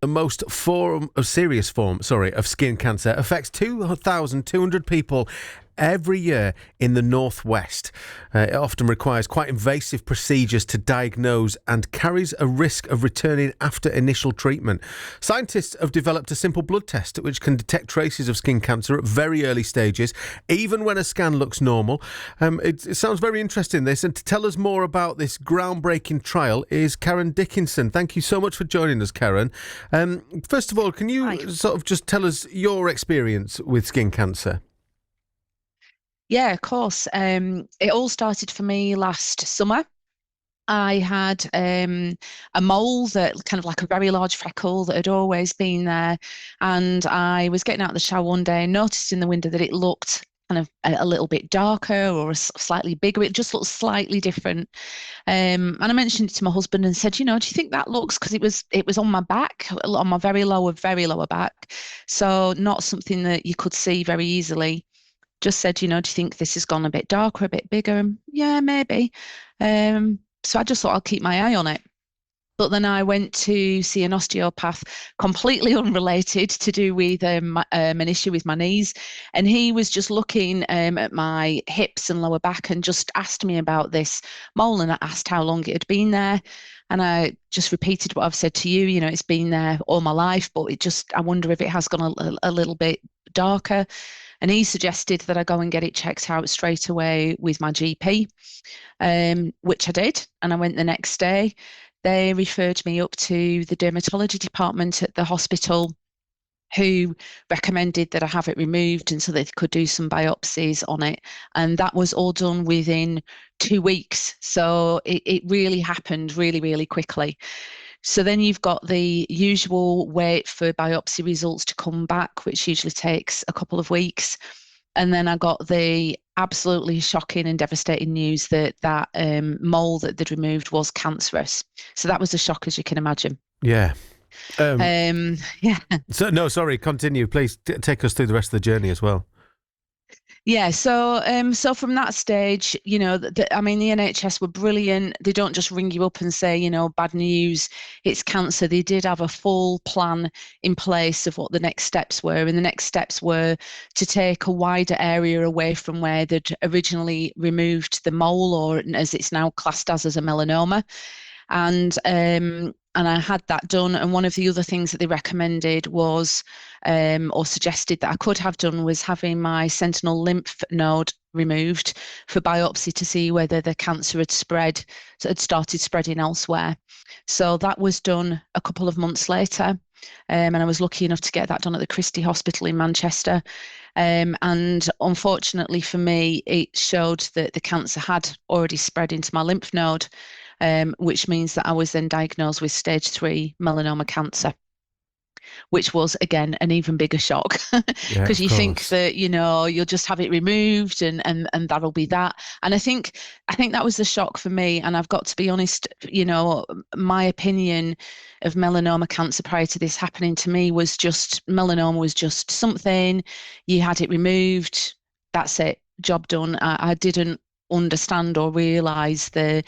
The most serious form of skin cancer affects 2,200 people every year in the northwest. It often requires quite invasive procedures to diagnose and carries a risk of returning after initial treatment. Scientists have developed a simple blood test which can detect traces of skin cancer at very early stages, even when a scan looks normal. It sounds very interesting, this, and to tell us more about this groundbreaking trial is Karen Dickinson. Thank you so much for joining us, Karen. First of all, can you sort of just tell us your experience with skin cancer? Yeah, of course. It all started for me last summer. I had a mole that kind of like a very large freckle that had always been there. And I was getting out of the shower one day and noticed in the window that it looked kind of a little bit darker or slightly bigger. It just looked slightly different. And I mentioned it to my husband and said, do you think that looks, because it was on my back, on my very lower back. So not something that you could see very easily. Just said, do you think this has gone a bit darker, a bit bigger? Yeah, maybe. So I just thought I'll keep my eye on it. But then I went to see an osteopath, completely unrelated, to do with an issue with my knees. And he was just looking at my hips and lower back and just asked me about this mole. And I asked how long it had been there. And I just repeated what I've said to you. It's been there all my life, but I wonder if it has gone a little bit darker. And he suggested that I go and get it checked out straight away with my GP, which I did. And I went the next day. They referred me up to the dermatology department at the hospital, who recommended that I have it removed and so they could do some biopsies on it. And that was all done within 2 weeks. So it really happened really, really quickly. So then you've got the usual wait for biopsy results to come back, which usually takes a couple of weeks. And then I got the absolutely shocking and devastating news that mole that they'd removed was cancerous. So that was a shock, as you can imagine. Yeah. Yeah. So, no, sorry, continue. Please take us through the rest of the journey as well. Yeah, so from that stage, the NHS were brilliant. They don't just ring you up and say, bad news, it's cancer. They did have a full plan in place of what the next steps were. And the next steps were to take a wider area away from where they'd originally removed the mole, or as it's now classed as a melanoma. And I had that done. And one of the other things that they recommended was, or suggested that I could have done, was having my sentinel lymph node removed for biopsy to see whether the cancer had started spreading elsewhere. So that was done a couple of months later. And I was lucky enough to get that done at the Christie Hospital in Manchester. And unfortunately for me, it showed that the cancer had already spread into my lymph node. Which means that I was then diagnosed with stage 3 melanoma cancer, which was, again, an even bigger shock, because you think that, you'll just have it removed and that'll be that. And I think that was the shock for me. And I've got to be honest, my opinion of melanoma cancer prior to this happening to me was just, melanoma was just something, you had it removed, that's it, job done. I didn't understand or realise the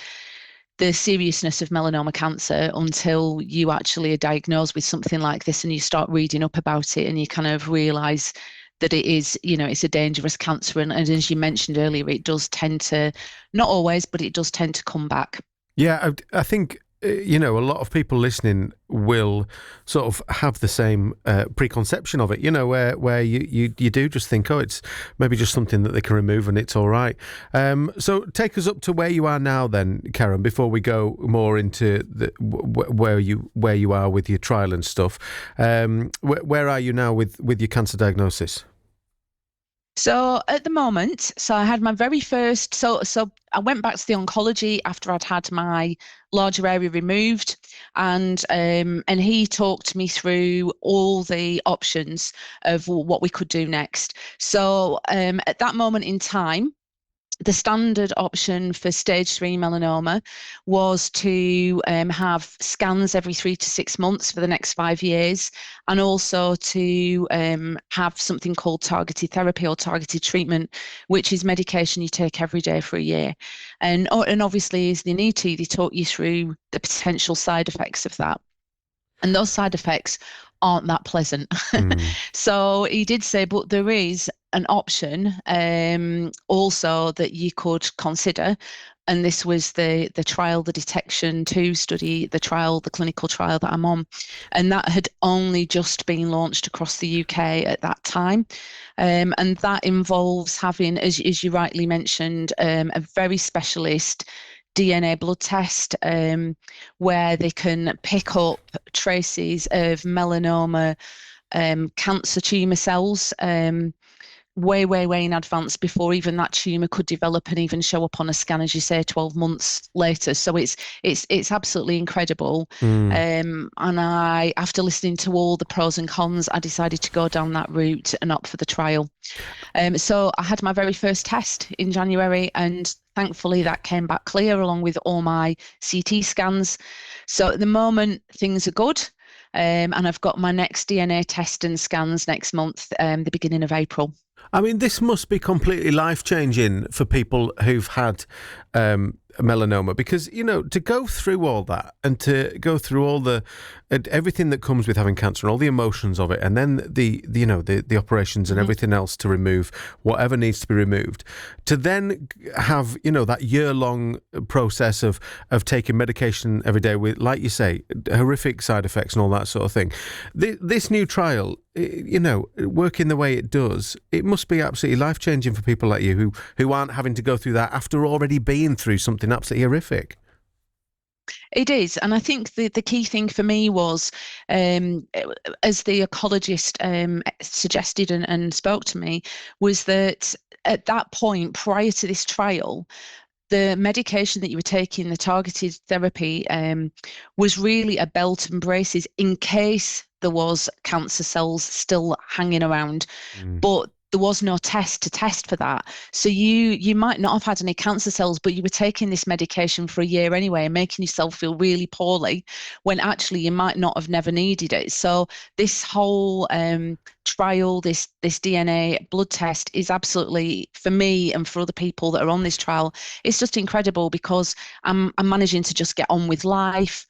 seriousness of melanoma cancer until you actually are diagnosed with something like this and you start reading up about it and you kind of realise that it is, it's a dangerous cancer. And as you mentioned earlier, it does tend to, not always, but it does tend to come back. Yeah, I think, a lot of people listening will sort of have the same preconception of it, where you do just think, oh, it's maybe just something that they can remove and it's all right. So take us up to where you are now then, Karen, before we go more into where you are with your trial and stuff. Where are you now with your cancer diagnosis? So at the moment, I had my very first, so I went back to the oncology after I'd had my larger area removed, and he talked me through all the options of what we could do next. So at that moment in time, the standard option for stage 3 melanoma was to have scans every 3 to 6 months for the next 5 years, and also to have something called targeted therapy or targeted treatment, which is medication you take every day for a year. And obviously, as they need to, they talk you through the potential side effects of that. And those side effects aren't that pleasant. So he did say, but there is an option also that you could consider. And this was the trial, the DETECTION-2 study, the clinical trial that I'm on. And that had only just been launched across the UK at that time. And that involves having, as you rightly mentioned, a very specialist DNA blood test where they can pick up traces of melanoma cancer tumour cells way in advance before even that tumour could develop and even show up on a scan, as you say, 12 months later. So it's absolutely incredible. And I, after listening to all the pros and cons, I decided to go down that route and opt for the trial. So I had my very first test in January, and thankfully that came back clear along with all my CT scans. So at the moment, things are good. And I've got my next DNA test and scans next month, the beginning of April. I mean, this must be completely life-changing for people who've had melanoma, because, you know, to go through all that and to go through all the everything that comes with having cancer and all the emotions of it, and then the operations and everything else to remove whatever needs to be removed, to then have, you know, that year-long process of taking medication every day with, like you say, horrific side effects and all that sort of thing. This new trial, you know, working the way it does, it must be absolutely life-changing for people like you who aren't having to go through that after already being through something absolutely horrific. It is. And I think the key thing for me was, as the oncologist suggested and spoke to me, was that at that point, prior to this trial, the medication that you were taking, the targeted therapy, was really a belt and braces in case there was cancer cells still hanging around. But there was no test to test for that. So you might not have had any cancer cells, but you were taking this medication for a year anyway and making yourself feel really poorly when actually you might not have never needed it. So this whole trial, this DNA blood test is absolutely, for me and for other people that are on this trial, it's just incredible, because I'm managing to just get on with life,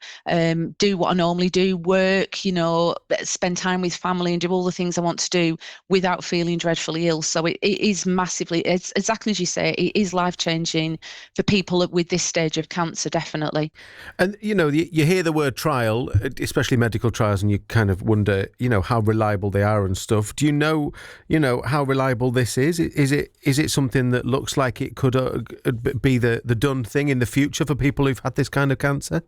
do what I normally do, work, you know, spend time with family and do all the things I want to do without feeling dreadfully ill. So it is massively, it's exactly as you say, it is life-changing for people with this stage of cancer, definitely. And, you know, you hear the word trial, especially medical trials, and you kind of wonder, you know, how reliable they are and stuff. Do you know how reliable this is? Is it something that looks like it could be the done thing in the future for people who've had this kind of cancer?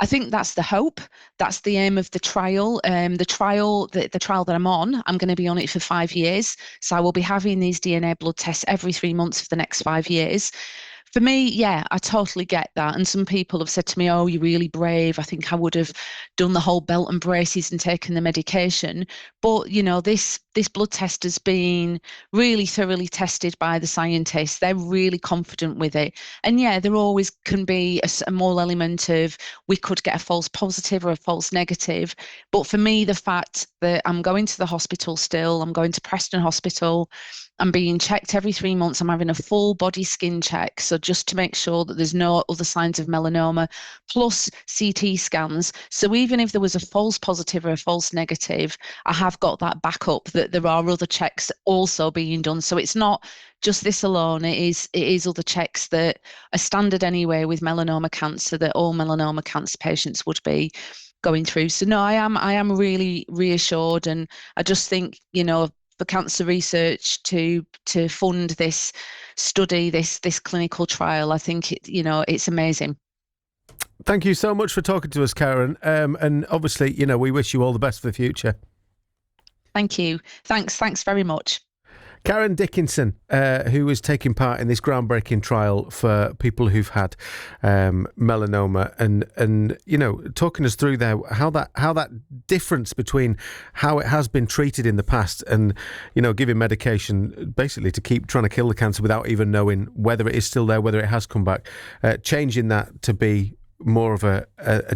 I think that's the hope. That's the aim of the trial. The trial that I'm on, I'm going to be on it for 5 years. So I will be having these DNA blood tests every 3 months for the next 5 years. For me, yeah, I totally get that. And some people have said to me, oh, you're really brave. I think I would have done the whole belt and braces and taken the medication. But, you know, this blood test has been really thoroughly tested by the scientists. They're really confident with it. And yeah, there always can be a small element of we could get a false positive or a false negative. But for me, the fact that I'm going to the hospital still, I'm going to Preston Hospital, I'm being checked every 3 months. I'm having a full body skin check. So just to make sure that there's no other signs of melanoma, plus CT scans. So even if there was a false positive or a false negative, I have got that backup that there are other checks also being done. So it's not just this alone. It is other checks that are standard anyway with melanoma cancer, that all melanoma cancer patients would be going through. So no, I am really reassured. And I just think, you know, for cancer research to fund this study, this clinical trial, I think it's amazing. Thank you so much for talking to us, Karen. And obviously, you know, we wish you all the best for the future. Thank you. Thanks very much. Karen Dickinson, who is taking part in this groundbreaking trial for people who've had melanoma, and you know, talking us through there how that difference between how it has been treated in the past and, you know, giving medication basically to keep trying to kill the cancer without even knowing whether it is still there, whether it has come back, changing that to be more of a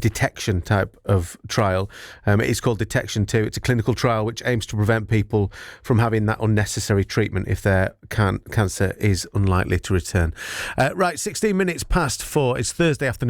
detection type of trial. It is called DETECTION-2. It's a clinical trial which aims to prevent people from having that unnecessary treatment if their cancer is unlikely to return. Right, 16 minutes past 4. It's Thursday afternoon.